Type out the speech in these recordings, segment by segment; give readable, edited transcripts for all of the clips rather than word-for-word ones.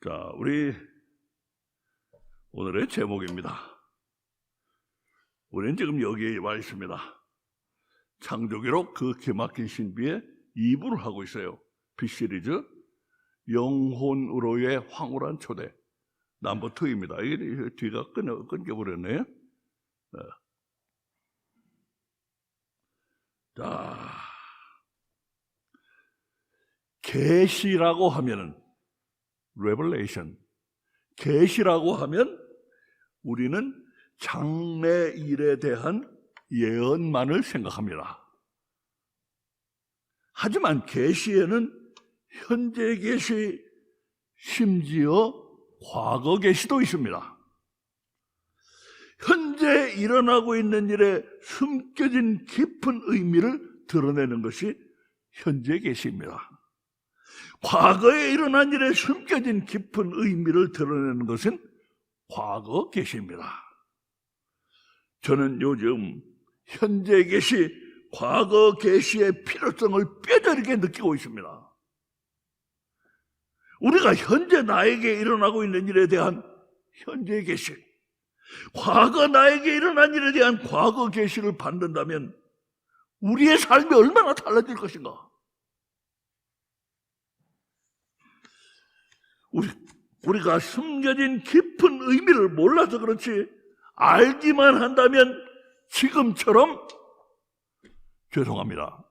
자, 우리 오늘의 제목입니다. 우리는 지금 여기에 와 있습니다. 창조기록 그 기막힌 신비의 2부를 하고 있어요. B시리즈 영혼으로의 황홀한 초대 넘버 2입니다. 이게 뒤가 끊겨버렸네요. 자, 계시라고 하면은 Revelation, 계시라고 하면 우리는 장래일에 대한 예언만을 생각합니다. 하지만 계시에는 현재 계시, 심지어 과거 계시도 있습니다. 현재 일어나고 있는 일에 숨겨진 깊은 의미를 드러내는 것이 현재 계시입니다. 과거에 일어난 일에 숨겨진 깊은 의미를 드러내는 것은 과거 계시입니다. 저는 요즘 현재 계시, 과거 계시의 필요성을 뼈저리게 느끼고 있습니다. 우리가 현재 나에게 일어나고 있는 일에 대한 현재 계시, 과거 나에게 일어난 일에 대한 과거 계시를 받는다면 우리의 삶이 얼마나 달라질 것인가? 우리가 숨겨진 깊은 의미를 몰라서 그렇지 알기만 한다면 지금처럼 죄송합니다,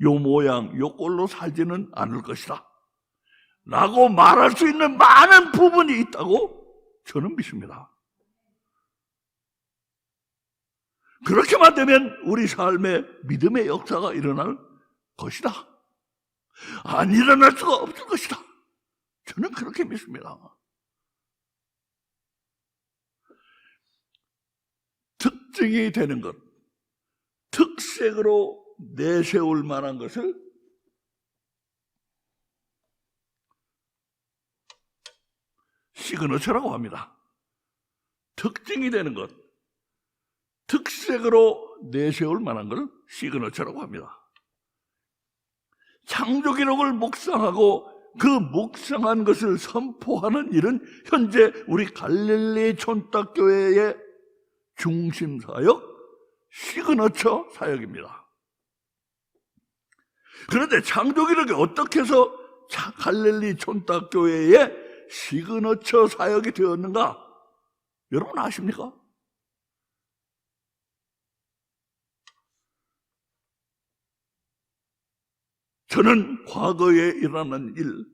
요 모양 요 꼴로 살지는 않을 것이다 라고 말할 수 있는 많은 부분이 있다고 저는 믿습니다. 그렇게만 되면 우리 삶에 믿음의 역사가 일어날 것이다. 안 일어날 수가 없을 것이다. 저는 그렇게 믿습니다. 특징이 되는 것, 특색으로 내세울 만한 것을 시그너처라고 합니다. 특징이 되는 것, 특색으로 내세울 만한 걸 시그너처라고 합니다. 창조기록을 묵상하고 그 묵상한 것을 선포하는 일은 현재 우리 갈릴리 촌딱교회의 중심 사역, 시그너처 사역입니다. 그런데 창조기록이 어떻게 해서 갈릴리 촌딱교회의 시그너처 사역이 되었는가? 여러분 아십니까? 저는 과거에 일어난 일,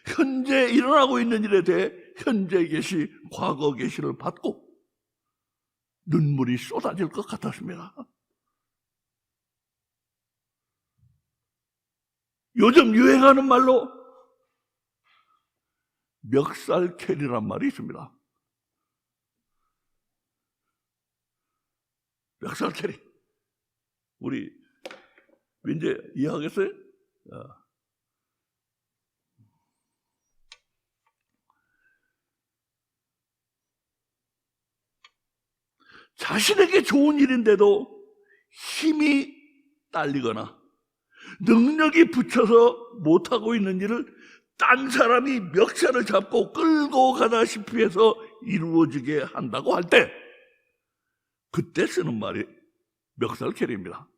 현재 일어나고 있는 일에 대해 현재 계시, 과거 계시를 받고 눈물이 쏟아질 것 같았습니다. 요즘 유행하는 말로 멱살캐리란 말이 있습니다. 멱살캐리. 우리 민재 이해하겠어요? 자신에게 좋은 일인데도 힘이 딸리거나 능력이 붙여서 못하고 있는 일을 딴 사람이 멱살을 잡고 끌고 가다시피 해서 이루어지게 한다고 할 때 그때 쓰는 말이 멱살캐리입니다.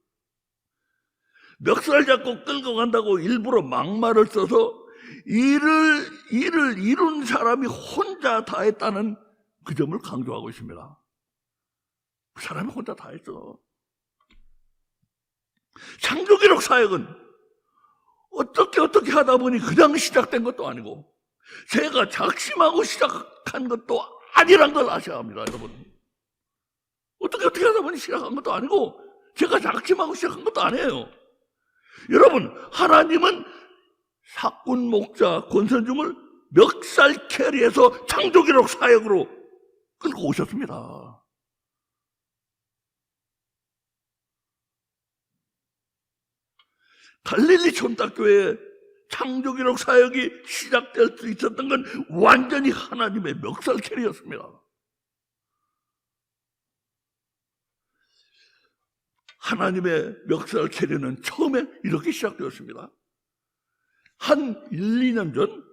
멱살 잡고 끌고 간다고 일부러 막말을 써서 일을 이룬 사람이 혼자 다 했다는 그 점을 강조하고 있습니다. 그 사람이 혼자 다 했어. 창조기록 사역은 어떻게 하다 보니 그냥 시작된 것도 아니고 제가 작심하고 시작한 것도 아니란 걸 아셔야 합니다, 여러분. 어떻게 하다 보니 시작한 것도 아니고 제가 작심하고 시작한 것도 아니에요. 여러분, 하나님은 사꾼 목자 권선중을 멱살 캐리해서 창조기록 사역으로 끌고 오셨습니다. 갈릴리 촌딱교회의 창조기록 사역이 시작될 수 있었던 건 완전히 하나님의 멱살 캐리였습니다. 하나님의 멱살 캐리는 처음에 이렇게 시작되었습니다. 한 1, 2년 전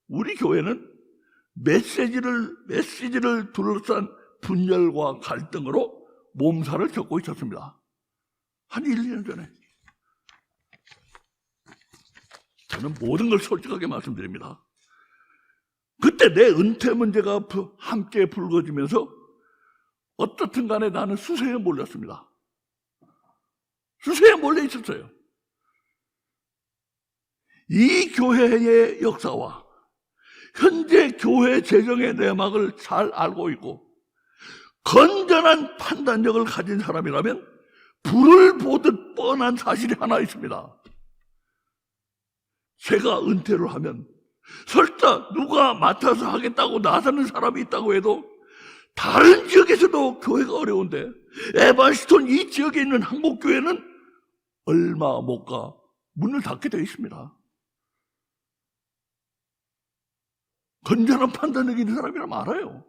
우리 교회는 메시지를 둘러싼 분열과 갈등으로 몸살을 겪고 있었습니다. 한 1, 2년 전에. 저는 모든 걸 솔직하게 말씀드립니다. 그때 내 은퇴 문제가 함께 불거지면서 어떻든 간에 나는 수세에 몰렸습니다. 수세에 몰려 있었어요. 이 교회의 역사와 현재 교회 재정의 내막을 잘 알고 있고 건전한 판단력을 가진 사람이라면 불을 보듯 뻔한 사실이 하나 있습니다. 제가 은퇴를 하면 설사 누가 맡아서 하겠다고 나서는 사람이 있다고 해도 다른 지역에서도 교회가 어려운데 에반스톤 이 지역에 있는 한국교회는 얼마 못 가 문을 닫게 되어 있습니다. 건전한 판단력이 있는 사람이라면 알아요.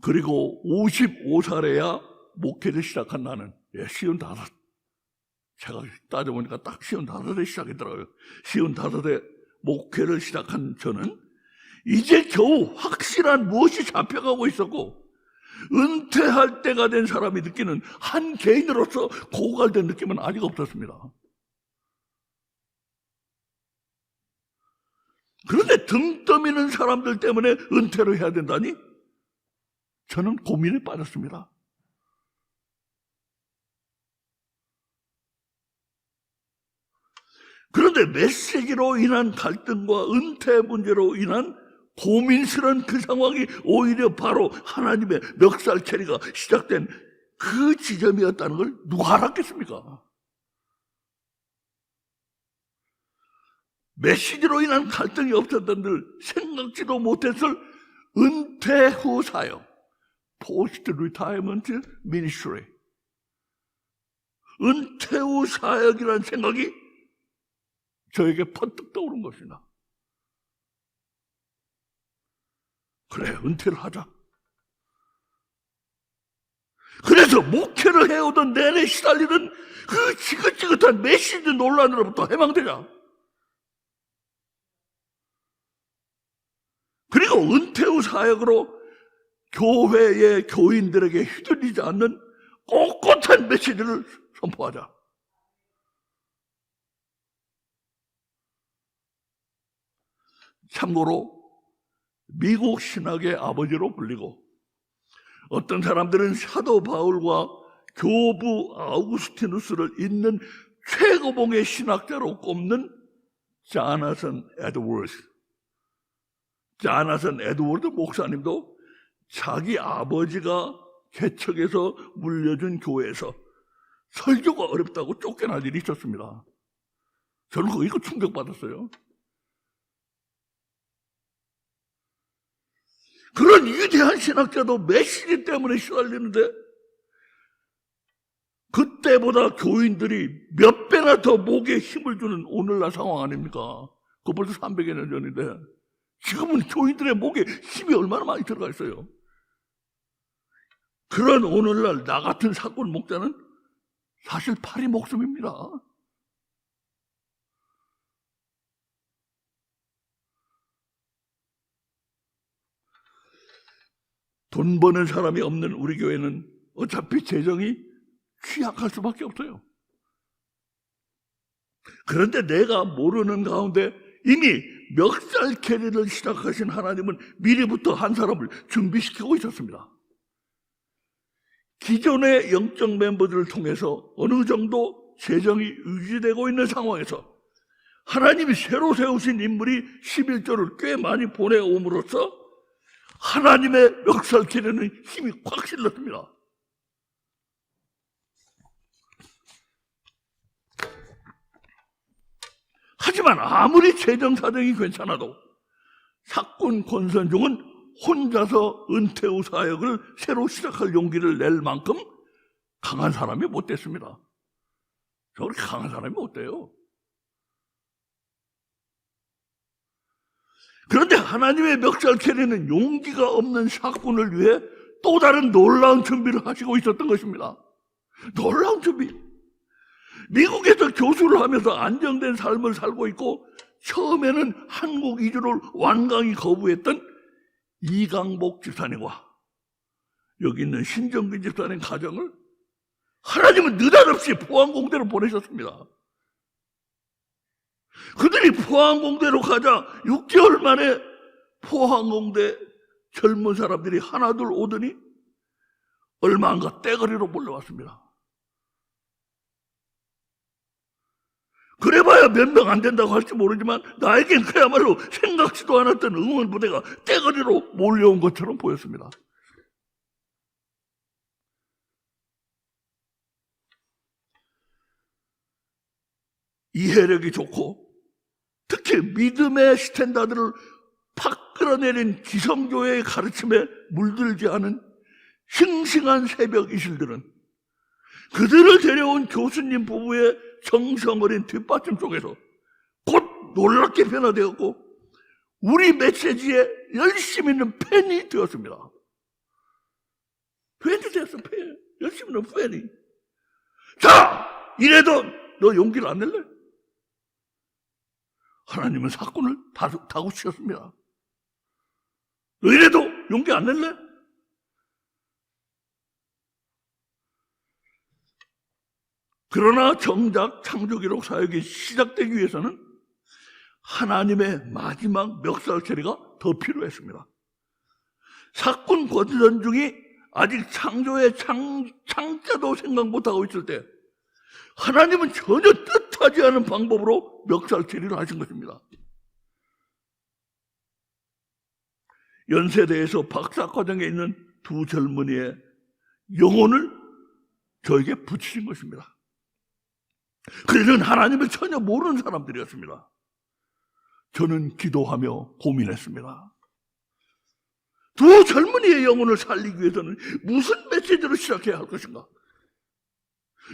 그리고 55살에야 목회를 시작한 나는 55. 제가 따져보니까 딱 55에 시작했더라고요. 55에 목회를 시작한 저는 이제 겨우 확실한 무엇이 잡혀가고 있었고 은퇴할 때가 된 사람이 느끼는 한 개인으로서 고갈된 느낌은 아직 없었습니다. 그런데 등 떠미는 사람들 때문에 은퇴를 해야 된다니 저는 고민에 빠졌습니다. 그런데 메시지로 인한 갈등과 은퇴 문제로 인한 고민스러운 그 상황이 오히려 바로 하나님의 멱살 캐리가 시작된 그 지점이었다는 걸 누가 알았겠습니까? 메시지로 인한 갈등이 없었던들 생각지도 못했을 은퇴 후 사역, Post Retirement Ministry, 은퇴 후 사역이라는 생각이 저에게 퍼뜩 떠오른 것이다. 그래, 은퇴를 하자. 그래서 목회를 해오던 내내 시달리던 그 지긋지긋한 메시지 논란으로부터 해방되자. 그리고 은퇴 후 사역으로 교회의 교인들에게 휘둘리지 않는 꼿꼿한 메시지를 선포하자. 참고로 미국 신학의 아버지로 불리고 어떤 사람들은 사도 바울과 교부 아우구스티누스를 잇는 최고봉의 신학자로 꼽는 자나선 에드워드 목사님도 자기 아버지가 개척해서 물려준 교회에서 설교가 어렵다고 쫓겨날 일이 있었습니다. 저는 이거 충격받았어요. 그런 위대한 신학자도 메시지 때문에 시달리는데 그때보다 교인들이 몇 배나 더 목에 힘을 주는 오늘날 상황 아닙니까? 그거 벌써 300여 년 전인데 지금은 교인들의 목에 힘이 얼마나 많이 들어가 있어요. 그런 오늘날 나 같은 사골 목자는 사실 파리 목숨입니다. 돈 버는 사람이 없는 우리 교회는 어차피 재정이 취약할 수밖에 없어요. 그런데 내가 모르는 가운데 이미 멱살 캐리를 시작하신 하나님은 미리부터 한 사람을 준비시키고 있었습니다. 기존의 영적 멤버들을 통해서 어느 정도 재정이 유지되고 있는 상황에서 하나님이 새로 세우신 인물이 11조를 꽤 많이 보내옴으로써 하나님의 멱살 캐리는 힘이 확 실렸습니다. 하지만 아무리 재정 사정이 괜찮아도 사꾼 권선종은 혼자서 은퇴 후 사역을 새로 시작할 용기를 낼 만큼 강한 사람이 못 됐습니다. 저렇게 강한 사람이 못 돼요. 그런데 하나님의 멱살 캐리는 용기가 없는 사꾼을 위해 또 다른 놀라운 준비를 하시고 있었던 것입니다. 놀라운 준비. 미국에서 교수를 하면서 안정된 삶을 살고 있고 처음에는 한국 이주를 완강히 거부했던 이강복 집사님과 여기 있는 신정근 집사님 가정을 하나님은 느닷없이 포항공대로 보내셨습니다. 그들이 포항공대로 가자 6개월 만에 포항공대 젊은 사람들이 하나둘 오더니 얼마 안 가 떼거리로 몰려왔습니다. 그래봐야 몇 명 안 된다고 할지 모르지만 나에겐 그야말로 생각지도 않았던 응원 부대가 떼거리로 몰려온 것처럼 보였습니다. 이해력이 좋고 특히 믿음의 스탠다드를 팍 끌어내린 기성교회의 가르침에 물들지 않은 싱싱한 새벽 이슬들은 그들을 데려온 교수님 부부의 정성어린 뒷받침 속에서 곧 놀랍게 변화되었고 우리 메시지에 열심히 있는 팬이 되었습니다. 팬이 됐어, 팬. 열심히 있는 팬이. 자, 이래도 너 용기를 안 낼래? 하나님은 사건을 다구치셨습니다. 너 이래도 용기 안 낼래? 그러나 정작 창조기록 사역이 시작되기 위해서는 하나님의 마지막 멱살 처리가 더 필요했습니다. 사건 권선 중이 아직 창조의 창자도 생각 못하고 있을 때 하나님은 전혀 뜻하지 않은 방법으로 멱살 처리를 하신 것입니다. 연세대에서 박사과정에 있는 두 젊은이의 영혼을 저에게 붙이신 것입니다. 그들은 하나님을 전혀 모르는 사람들이었습니다. 저는 기도하며 고민했습니다. 두 젊은이의 영혼을 살리기 위해서는 무슨 메시지로 시작해야 할 것인가?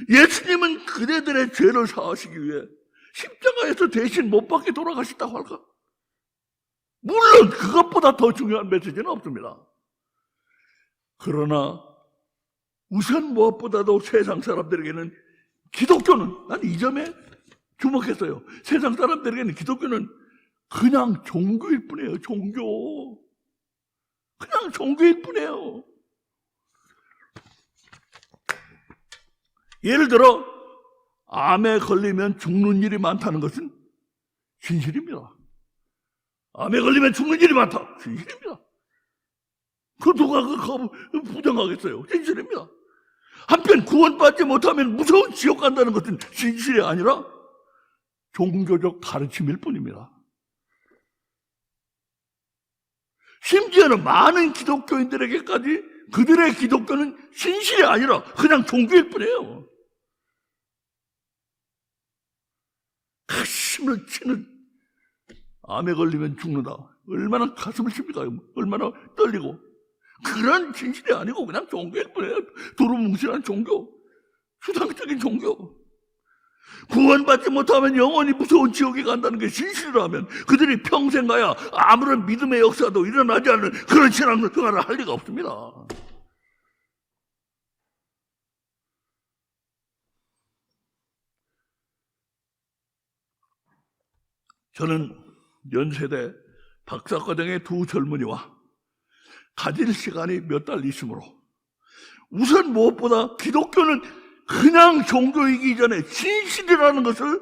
예수님은 그대들의 죄를 사하시기 위해 십자가에서 대신 못 박혀 돌아가셨다고 할까? 물론 그것보다 더 중요한 메시지는 없습니다. 그러나 우선 무엇보다도 세상 사람들에게는 기독교는, 난 이 점에 주목했어요. 세상 사람들에게는 기독교는 그냥 종교일 뿐이에요. 종교. 그냥 종교일 뿐이에요. 예를 들어 암에 걸리면 죽는 일이 많다는 것은 진실입니다. 암에 걸리면 죽는 일이 많다. 진실입니다. 그 누가 그거 부정하겠어요. 진실입니다. 한편 구원받지 못하면 무서운 지옥 간다는 것은 진실이 아니라 종교적 가르침일 뿐입니다. 심지어는 많은 기독교인들에게까지 그들의 기독교는 진실이 아니라 그냥 종교일 뿐이에요. 가슴을 치는 암에 걸리면 죽는다. 얼마나 가슴을 칩니까? 얼마나 떨리고. 그런 진실이 아니고 그냥 종교일 뿐이에요. 두루뭉실한 종교. 수상적인 종교. 구원받지 못하면 영원히 무서운 지옥에 간다는 게 진실이라면 그들이 평생 가야 아무런 믿음의 역사도 일어나지 않는 그런 신앙생활을 할 리가 없습니다. 저는 연세대 박사과정의 두 젊은이와 가질 시간이 몇 달 있으므로 우선 무엇보다 기독교는 그냥 종교이기 전에 진실이라는 것을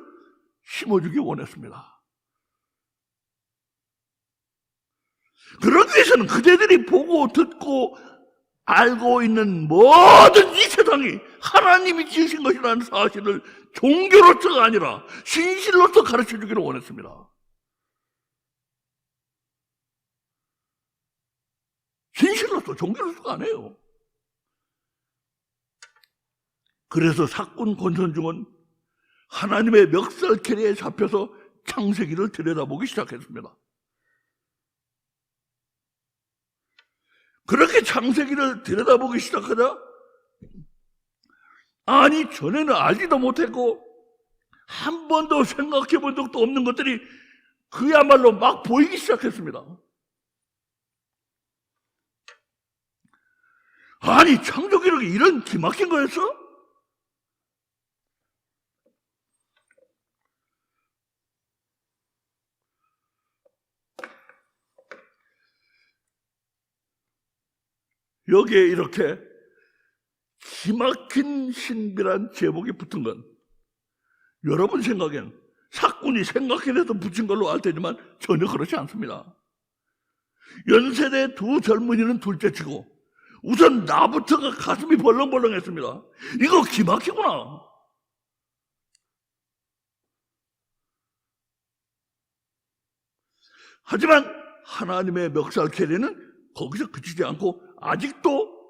심어주기 원했습니다. 그러기 위해서는 그대들이 보고 듣고 알고 있는 모든 이 세상이 하나님이 지으신 것이라는 사실을 종교로서가 아니라 진실로서 가르쳐주기를 원했습니다. 진실로서, 종교로서가 아니에요. 그래서 사꾼 권선중은 하나님의 멱살캐리에 잡혀서 창세기를 들여다보기 시작했습니다. 그렇게 창세기를 들여다보기 시작하자 아니 전에는 알지도 못했고 한 번도 생각해 본 적도 없는 것들이 그야말로 막 보이기 시작했습니다. 아니 창조기록이 이런 기막힌 거였어? 여기에 이렇게 기막힌 신비란 제목이 붙은 건 여러분 생각엔 사꾼이 생각해내서 붙인 걸로 알 테지만 전혀 그렇지 않습니다. 연세대 두 젊은이는 둘째치고 우선 나부터가 가슴이 벌렁벌렁했습니다. 이거 기막히구나. 하지만 하나님의 멱살 캐리는 거기서 그치지 않고 아직도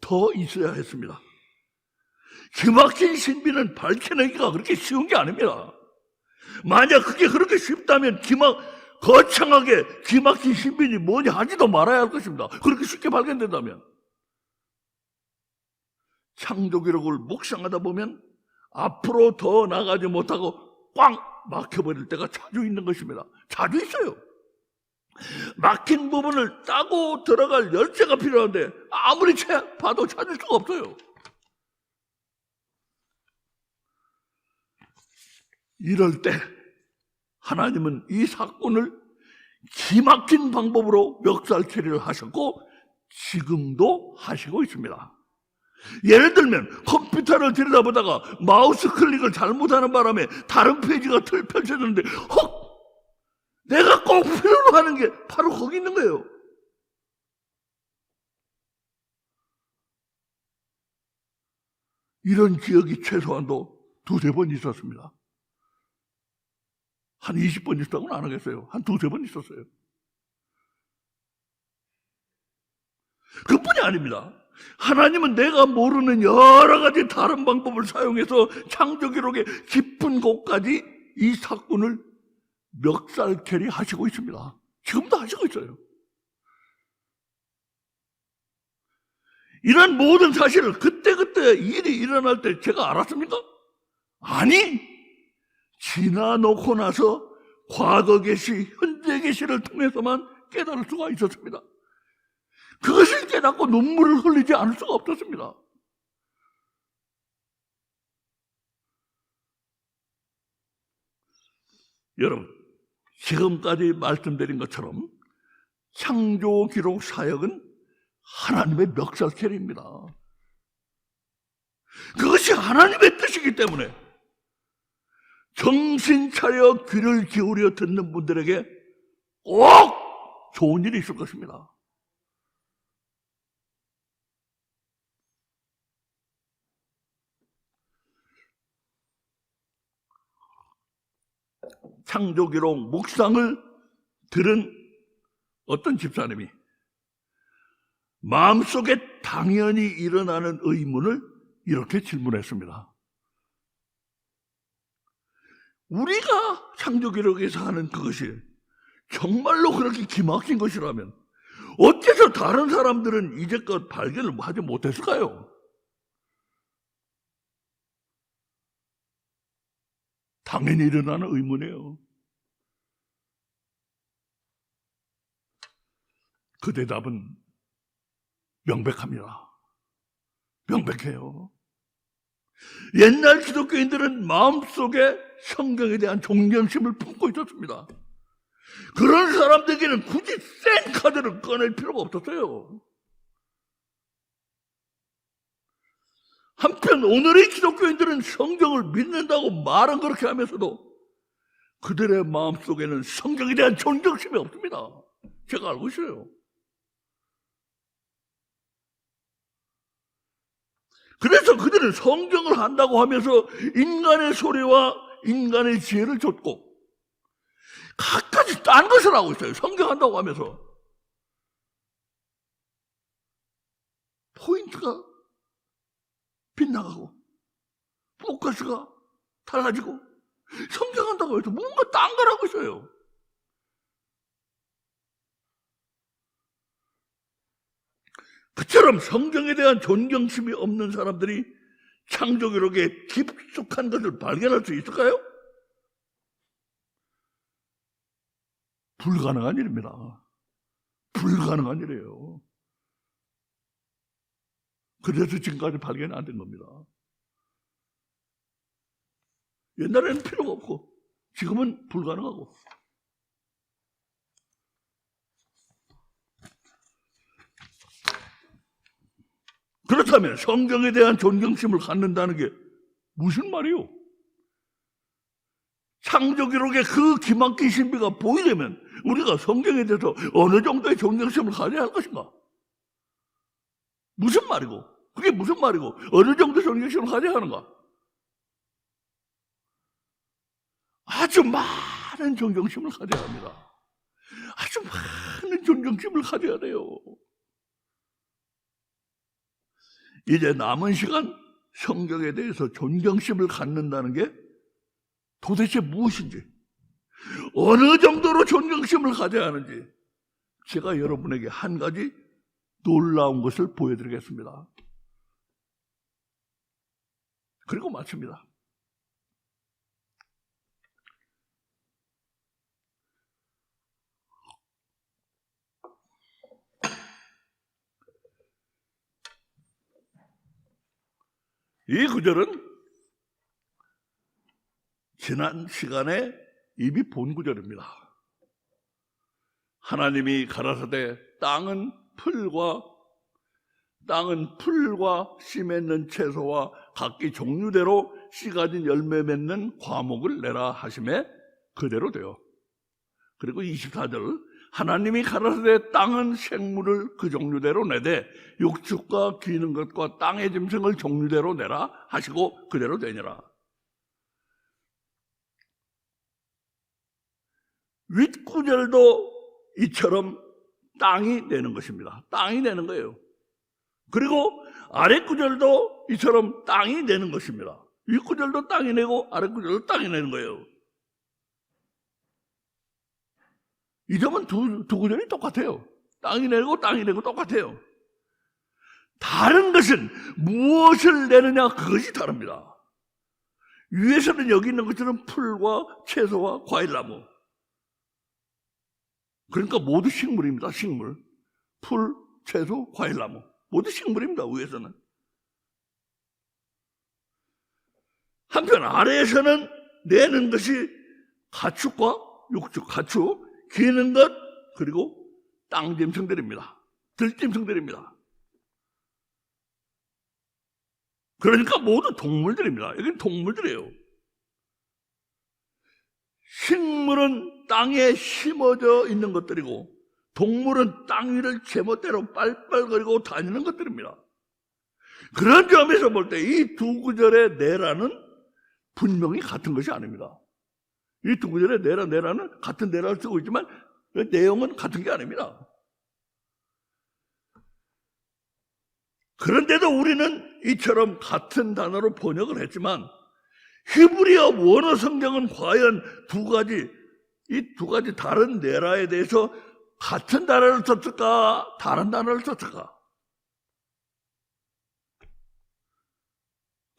더 있어야 했습니다. 기막힌 신비는 밝혀내기가 그렇게 쉬운 게 아닙니다. 만약 그게 그렇게 쉽다면 거창하게 기막힌 신비니 뭐니 하지도 말아야 할 것입니다. 그렇게 쉽게 발견된다면. 창조기록을 묵상하다 보면 앞으로 더 나가지 못하고 꽝 막혀버릴 때가 자주 있는 것입니다. 자주 있어요. 막힌 부분을 따고 들어갈 열쇠가 필요한데 아무리 봐도 찾을 수가 없어요. 이럴 때 하나님은 이 사건을 기막힌 방법으로 멱살 처리를 하셨고 지금도 하시고 있습니다. 예를 들면 컴퓨터를 들여다보다가 마우스 클릭을 잘못하는 바람에 다른 페이지가 펼쳐졌는데 내가 꼭 필요로 하는 게 바로 거기 있는 거예요. 이런 기억이 최소한도 두세 번 있었습니다. 한 20번 있었다고는 안 하겠어요. 한 두세 번 있었어요. 그뿐이 아닙니다. 하나님은 내가 모르는 여러 가지 다른 방법을 사용해서 창조기록의 깊은 곳까지 이 사건을 멱살캐리 하시고 있습니다. 지금도 하시고 있어요. 이런 모든 사실을 그때그때 일이 일어날 때 제가 알았습니까? 아니, 지나놓고 나서 과거 계시, 현재 계시를 통해서만 깨달을 수가 있었습니다. 그것을 깨닫고 눈물을 흘리지 않을 수가 없었습니다. 여러분, 지금까지 말씀드린 것처럼 창조기록 사역은 하나님의 멱살캐리입니다. 그것이 하나님의 뜻이기 때문에 정신 차려 귀를 기울여 듣는 분들에게 꼭 좋은 일이 있을 것입니다. 창조기록 묵상을 들은 어떤 집사님이 마음속에 당연히 일어나는 의문을 이렇게 질문했습니다. 우리가 창조기록에서 하는 그것이 정말로 그렇게 기막힌 것이라면 어째서 다른 사람들은 이제껏 발견을 하지 못했을까요? 당연히 일어나는 의문이에요. 그 대답은 명백합니다. 명백해요. 옛날 기독교인들은 마음속에 성경에 대한 존경심을 품고 있었습니다. 그런 사람들에게는 굳이 센 카드를 꺼낼 필요가 없었어요. 한편 오늘의 기독교인들은 성경을 믿는다고 말은 그렇게 하면서도 그들의 마음속에는 성경에 대한 존경심이 없습니다. 제가 알고 있어요. 그래서 그들은 성경을 한다고 하면서 인간의 소리와 인간의 지혜를 좇고 갖가지 딴 것을 하고 있어요. 성경 한다고 하면서. 포인트가 빗나가고 포커스가 달라지고 성경 한다고 해서 뭔가 딴 걸 하고 있어요. 그처럼 성경에 대한 존경심이 없는 사람들이 창조기록에 깊숙한 것을 발견할 수 있을까요? 불가능한 일입니다. 불가능한 일이에요. 그래서 지금까지 발견이 안 된 겁니다. 옛날에는 필요가 없고 지금은 불가능하고. 그렇다면 성경에 대한 존경심을 갖는다는 게 무슨 말이요? 창조기록의 그 기막힌 신비가 보이려면 우리가 성경에 대해서 어느 정도의 존경심을 가져야 할 것인가? 무슨 말이고? 그게 무슨 말이고? 어느 정도 존경심을 가져야 하는가? 아주 많은 존경심을 가져야 합니다. 아주 많은 존경심을 가져야 돼요. 이제 남은 시간 성경에 대해서 존경심을 갖는다는 게 도대체 무엇인지, 어느 정도로 존경심을 가져야 하는지 제가 여러분에게 한 가지 놀라운 것을 보여드리겠습니다. 그리고 마칩니다. 이 구절은 지난 시간에 이미 본 구절입니다. 하나님이 가라사대 땅은 풀과 씨 맺는 채소와 각기 종류대로 씨 가진 열매 맺는 과목을 내라 하심에 그대로 되어. 그리고 24절, 하나님이 가라사대 땅은 생물을 그 종류대로 내되 육축과 기는 것과 땅의 짐승을 종류대로 내라 하시고 그대로 되니라. 윗구절도 이처럼 땅이 내는 것입니다. 땅이 내는 거예요. 그리고 아랫구절도 이처럼 땅이 내는 것입니다. 윗구절도 땅이 내고 아랫구절도 땅이 내는 거예요. 이 점은 두 구절이 똑같아요. 땅이 내고 땅이 내고 똑같아요. 다른 것은 무엇을 내느냐, 그것이 다릅니다. 위에서는 여기 있는 것처럼 풀과 채소와 과일나무, 그러니까 모두 식물입니다. 식물. 풀, 채소, 과일나무 모두 식물입니다. 위에서는. 한편 아래에서는 내는 것이 가축과 육축, 가축, 기는 것, 그리고 땅짐승들입니다. 들짐승들입니다. 그러니까 모두 동물들입니다. 여기는 동물들이에요. 식물은 땅에 심어져 있는 것들이고 동물은 땅 위를 제멋대로 빨빨거리고 다니는 것들입니다. 그런 점에서 볼 때 이 두 구절의 내라는 분명히 같은 것이 아닙니다. 이 두 구절의 내라는 같은 내라를 쓰고 있지만 내용은 같은 게 아닙니다. 그런데도 우리는 이처럼 같은 단어로 번역을 했지만 히브리어 원어 성경은 과연 이 두 가지 다른 내라에 대해서 같은 단어를 썼을까, 다른 단어를 썼을까?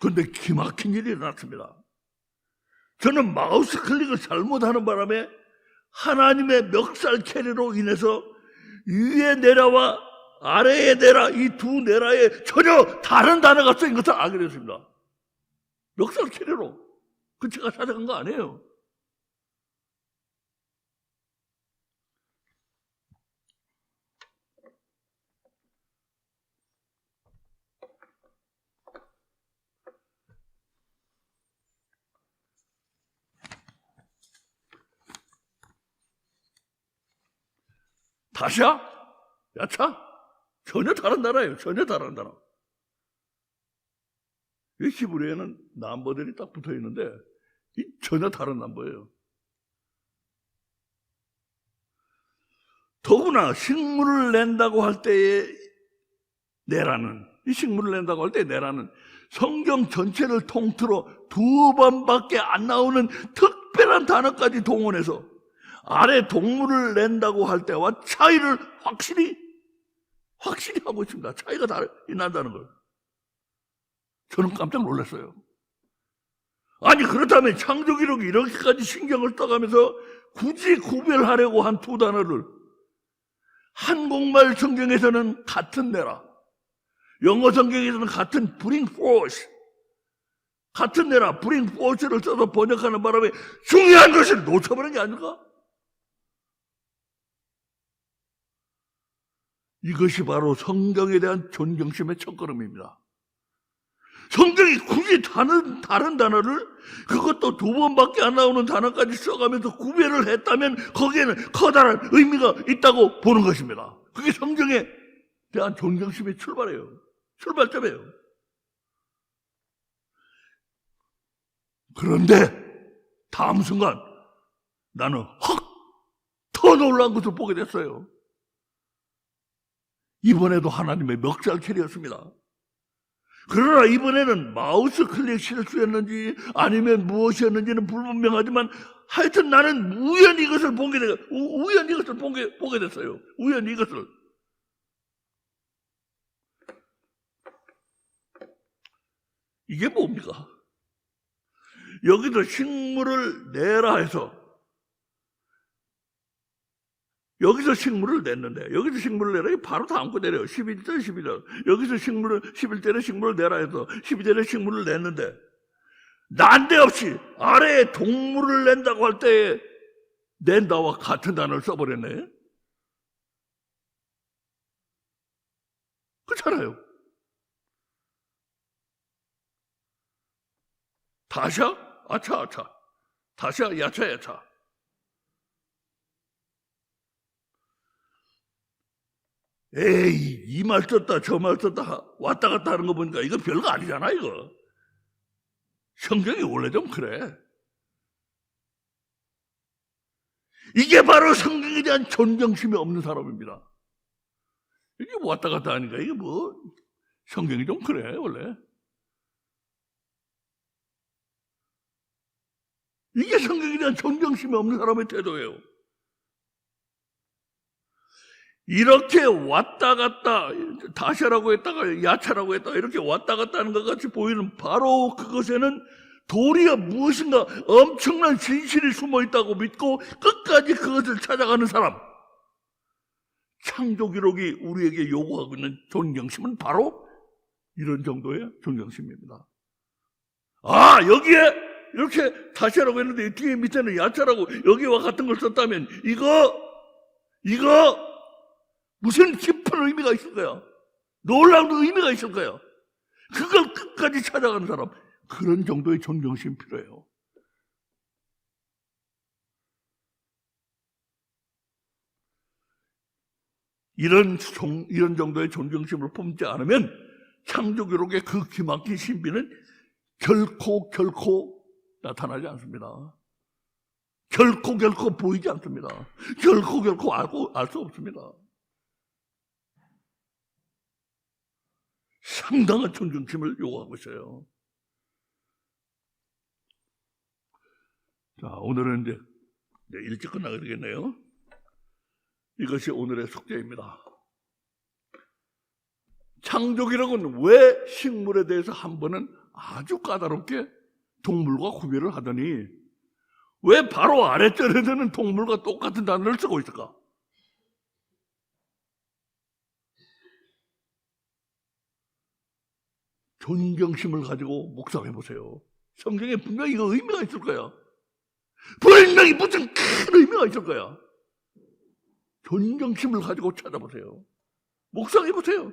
그런데 기막힌 일이 일어났습니다. 저는 마우스 클릭을 잘못하는 바람에 하나님의 멱살 캐리로 인해서 위에 내라와 아래에 내라, 이 두 내라에 전혀 다른 단어가 쓰인 것을 알게 됐습니다. 멱살 캐리로. 그 제가 찾아간 거 아니에요. 다시야? 야차? 전혀 다른 나라예요. 전혀 다른 나라. 이 히브리어에는 넘버들이 딱 붙어 있는데 전혀 다른 넘버예요. 더구나 식물을 낸다고 할 때의 내라는, 이 식물을 낸다고 할 때 내라는 성경 전체를 통틀어 두 번밖에 안 나오는 특별한 단어까지 동원해서 아래 동물을 낸다고 할 때와 차이를 확실히 하고 있습니다. 차이가 난다는 걸. 저는 깜짝 놀랐어요. 아니, 그렇다면 창조기록이 이렇게까지 신경을 써가면서 굳이 구별하려고 한 두 단어를 한국말 성경에서는 같은 내라, 영어 성경에서는 같은 bring forth, 같은 내라 bring forth를 써서 번역하는 바람에 중요한 것을 놓쳐버린 게 아닐까? 이것이 바로 성경에 대한 존경심의 첫걸음입니다. 성경이 굳이 다른 단어를, 그것도 2번밖에 안 나오는 단어까지 써가면서 구별을 했다면 거기에는 커다란 의미가 있다고 보는 것입니다. 그게 성경에 대한 존경심의 출발점이에요. 그런데 다음 순간 나는 더 놀라운 것을 보게 됐어요. 이번에도 하나님의 멱살캐리였습니다. 그러나 이번에는 마우스 클릭 실수였는지 아니면 무엇이었는지는 불분명하지만 하여튼 나는 우연히 이것을 보게 됐어요. 우연히 이것을. 이게 뭡니까? 여기서 식물을 내라 해서 여기서 식물을 냈는데, 여기서 식물을 내라, 바로 다음 거 내려요. 11절. 여기서 11절에 식물을 내라 해서 12절에 식물을 냈는데, 난데없이 아래에 동물을 낸다고 할 때에 낸다와 같은 단어를 써버렸네. 그렇잖아요. 다샤, 아차. 다샤, 야차. 에이, 이 말 썼다 저 말 썼다 왔다 갔다 하는 거 보니까 이거 별거 아니잖아. 이거 성경이 원래 좀 그래. 이게 바로 성경에 대한 존경심이 없는 사람입니다. 이게 왔다 갔다 하니까 이게 뭐 성경이 좀 그래 원래. 이게 성경에 대한 존경심이 없는 사람의 태도예요. 이렇게 왔다 갔다, 다시라고 했다가 야차라고 했다가 이렇게 왔다 갔다 하는 것 같이 보이는 바로 그것에는 도리어 무엇인가 엄청난 진실이 숨어 있다고 믿고 끝까지 그것을 찾아가는 사람. 창조기록이 우리에게 요구하고 있는 존경심은 바로 이런 정도의 존경심입니다. 아, 여기에 이렇게 다시라고 했는데 뒤에 밑에는 야차라고 여기와 같은 걸 썼다면 이거 무슨 깊은 의미가 있을 거야. 놀라운 의미가 있을 거야. 그걸 끝까지 찾아가는 사람, 그런 정도의 존경심이 필요해요. 이런 정도의 존경심을 품지 않으면 창조기록의 그 기막힌 신비는 결코 나타나지 않습니다. 결코 보이지 않습니다. 결코 알 수 없습니다. 상당한 존경심을 요구하고 있어요. 자, 오늘은 이제 일찍 끝나게 되겠네요. 이것이 오늘의 숙제입니다. 창조기록은 왜 식물에 대해서 한 번은 아주 까다롭게 동물과 구별을 하더니 왜 바로 아래절에서는 동물과 똑같은 단어를 쓰고 있을까? 존경심을 가지고 묵상해 보세요. 성경에 분명히 이거 의미가 있을 거야. 분명히 무슨 큰 의미가 있을 거야. 존경심을 가지고 찾아보세요. 묵상해 보세요.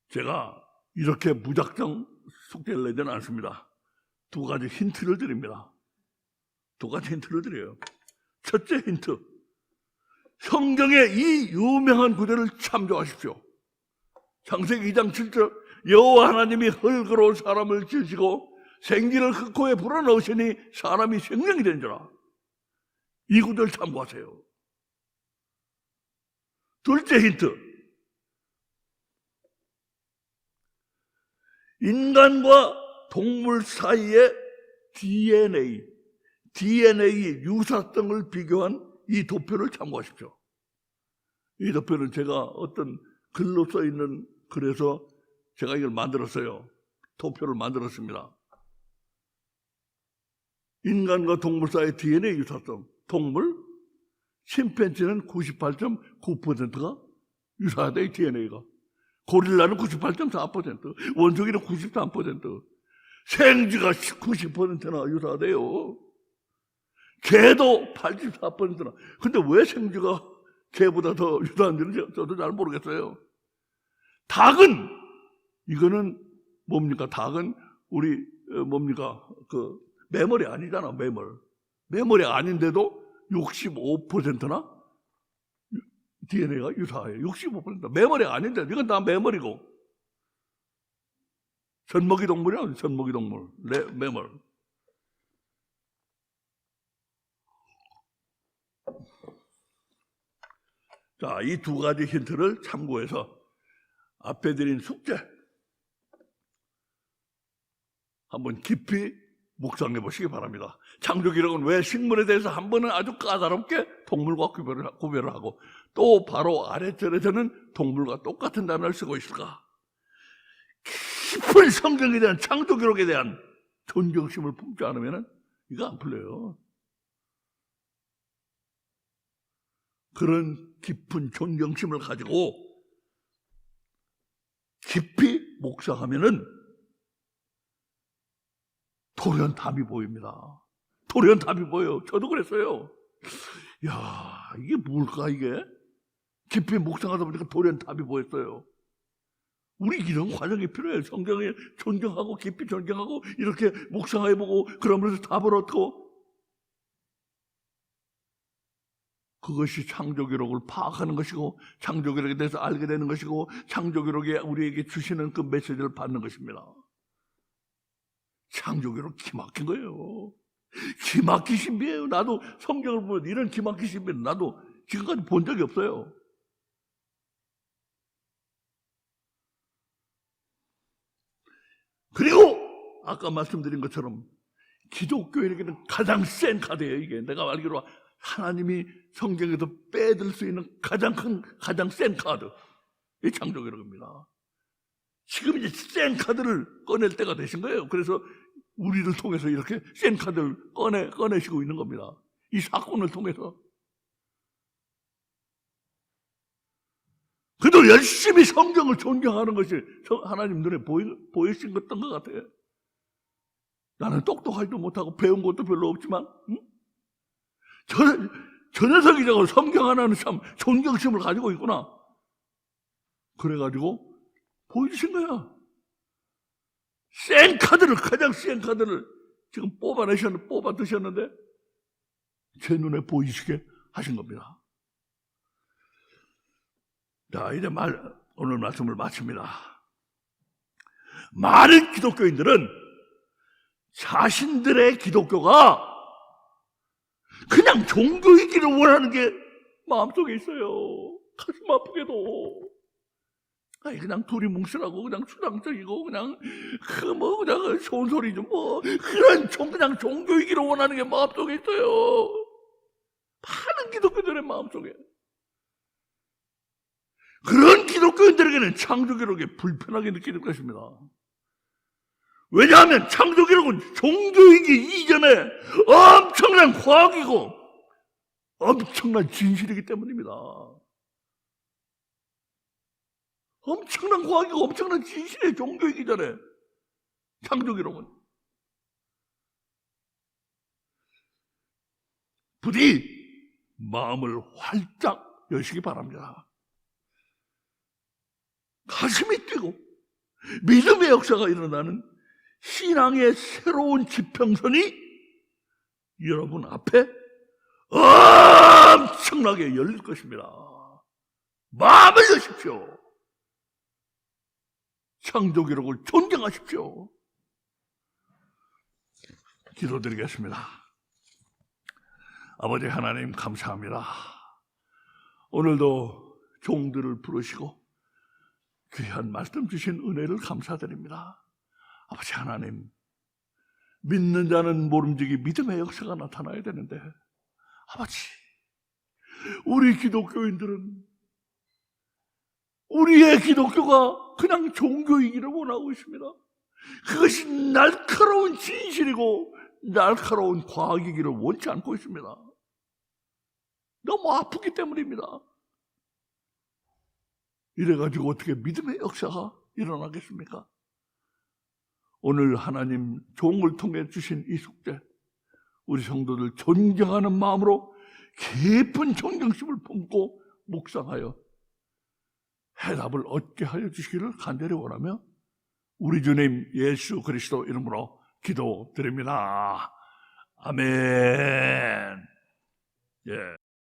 제가 이렇게 무작정 숙제를 내지는 않습니다. 2가지 힌트를 드립니다. 2가지 힌트를 드려요. 첫째 힌트, 성경의 이 유명한 구절을 참조하십시오. 창세기 2장 7절, 여호와 하나님이 흙으로 사람을 지으시고 생기를 흙 코에 불어넣으시니 사람이 생명이 된지라. 이 구절 참고하세요. 둘째 힌트, 인간과 동물 사이의 DNA 유사성을 비교한 이 도표를 참고하십시오. 이 도표는 제가 어떤 글로 써 있는 글에서 제가 이걸 만들었어요. 도표를 만들었습니다. 인간과 동물 사이의 DNA 유사성. 동물, 침팬지는 98.9%가 유사하다, 이 DNA가. 고릴라는 98.4%, 원숭이는 93%, 생쥐가 90%나 유사하대요. 개도 84%나. 근데 왜 생쥐가 개보다 더 유사한지는 저도 잘 모르겠어요. 닭은, 이거는 뭡니까? 닭은 우리 뭡니까? 그 매몰이 아니잖아. 매몰이 아닌데도 65%나 DNA가 유사해요. 65%. 매몰이 아닌데 이건 다 매몰이고. 젖먹이 동물이야. 젖먹이 동물. 매몰. 자, 이 두 가지 힌트를 참고해서 앞에 드린 숙제 한번 깊이 묵상해 보시기 바랍니다. 창조기록은 왜 식물에 대해서 한 번은 아주 까다롭게 동물과 구별을 하고 또 바로 아래절에서는 동물과 똑같은 단어를 쓰고 있을까? 깊은 성경에 대한 창조기록에 대한 존경심을 품지 않으면 이거 안 풀려요. 그런 깊은 존경심을 가지고 깊이 묵상하면은 도련 답이 보입니다. 도련 답이 보여요. 저도 그랬어요. 야, 이게 뭘까 이게? 깊이 묵상하다 보니까 도련 답이 보였어요. 우리 이런 과정이 필요해요. 성경에 존경하고 깊이 존경하고 이렇게 묵상해보고 그러면서 답을 얻고 그것이 창조기록을 파악하는 것이고 창조기록에 대해서 알게 되는 것이고 창조기록에 우리에게 주시는 그 메시지를 받는 것입니다. 창조기록 기막힌 거예요. 기막힌 신비예요. 나도 성경을 보면 이런 기막힌 신비는 나도 지금까지 본 적이 없어요. 그리고 아까 말씀드린 것처럼 기독교인에게는 가장 센 카드예요. 이게 내가 알기로 하나님이 성경에서 빼들 수 있는 가장 큰, 가장 센 카드, 이 창조기록입니다. 지금 이제 센 카드를 꺼낼 때가 되신 거예요. 그래서 우리를 통해서 이렇게 센 카드를 꺼내시고 있는 겁니다. 이 사건을 통해서. 그래도 열심히 성경을 존경하는 것이 하나님 눈에 보이신 것 같아요. 나는 똑똑하지도 못하고 배운 것도 별로 없지만, 응? 저 녀석이 저거 성경 하나는 참 존경심을 가지고 있구나. 그래가지고 보여주신 거야. 센 카드를, 가장 센 카드를 지금 뽑아 드셨는데 제 눈에 보이시게 하신 겁니다. 자, 이제 오늘 말씀을 마칩니다. 많은 기독교인들은 자신들의 기독교가 그냥 종교이기를 원하는 게 마음속에 있어요. 가슴 아프게도. 아니, 그냥 둘이 뭉실하고, 그냥 수당적이고, 그냥 좋은 소리 좀, 그냥 종교이기를 원하는 게 마음속에 있어요. 많은 기독교인들의 마음속에. 그런 기독교인들에게는 창조기록이 불편하게 느끼는 것입니다. 왜냐하면 창조기록은 종교이기 이전에 엄청난 과학이고 엄청난 진실이기 때문입니다. 엄청난 과학이고 엄청난 진실의 종교이기 전에 창조기록은. 부디 마음을 활짝 여시기 바랍니다. 가슴이 뛰고 믿음의 역사가 일어나는 신앙의 새로운 지평선이 여러분 앞에 엄청나게 열릴 것입니다. 마음을 여십시오. 창조기록을 존경하십시오. 기도드리겠습니다. 아버지 하나님 감사합니다. 오늘도 종들을 부르시고 귀한 말씀 주신 은혜를 감사드립니다. 아버지 하나님, 믿는 자는 모름지기 믿음의 역사가 나타나야 되는데 아버지, 우리 기독교인들은 우리의 기독교가 그냥 종교이기를 원하고 있습니다. 그것이 날카로운 진실이고 날카로운 과학이기를 원치 않고 있습니다. 너무 아프기 때문입니다. 이래가지고 어떻게 믿음의 역사가 일어나겠습니까? 오늘 하나님 종을 통해 주신 이 숙제, 우리 성도들 존경하는 마음으로 깊은 존경심을 품고 묵상하여 해답을 얻게 하여 주시기를 간절히 원하며 우리 주님 예수 그리스도 이름으로 기도드립니다. 아멘. 예.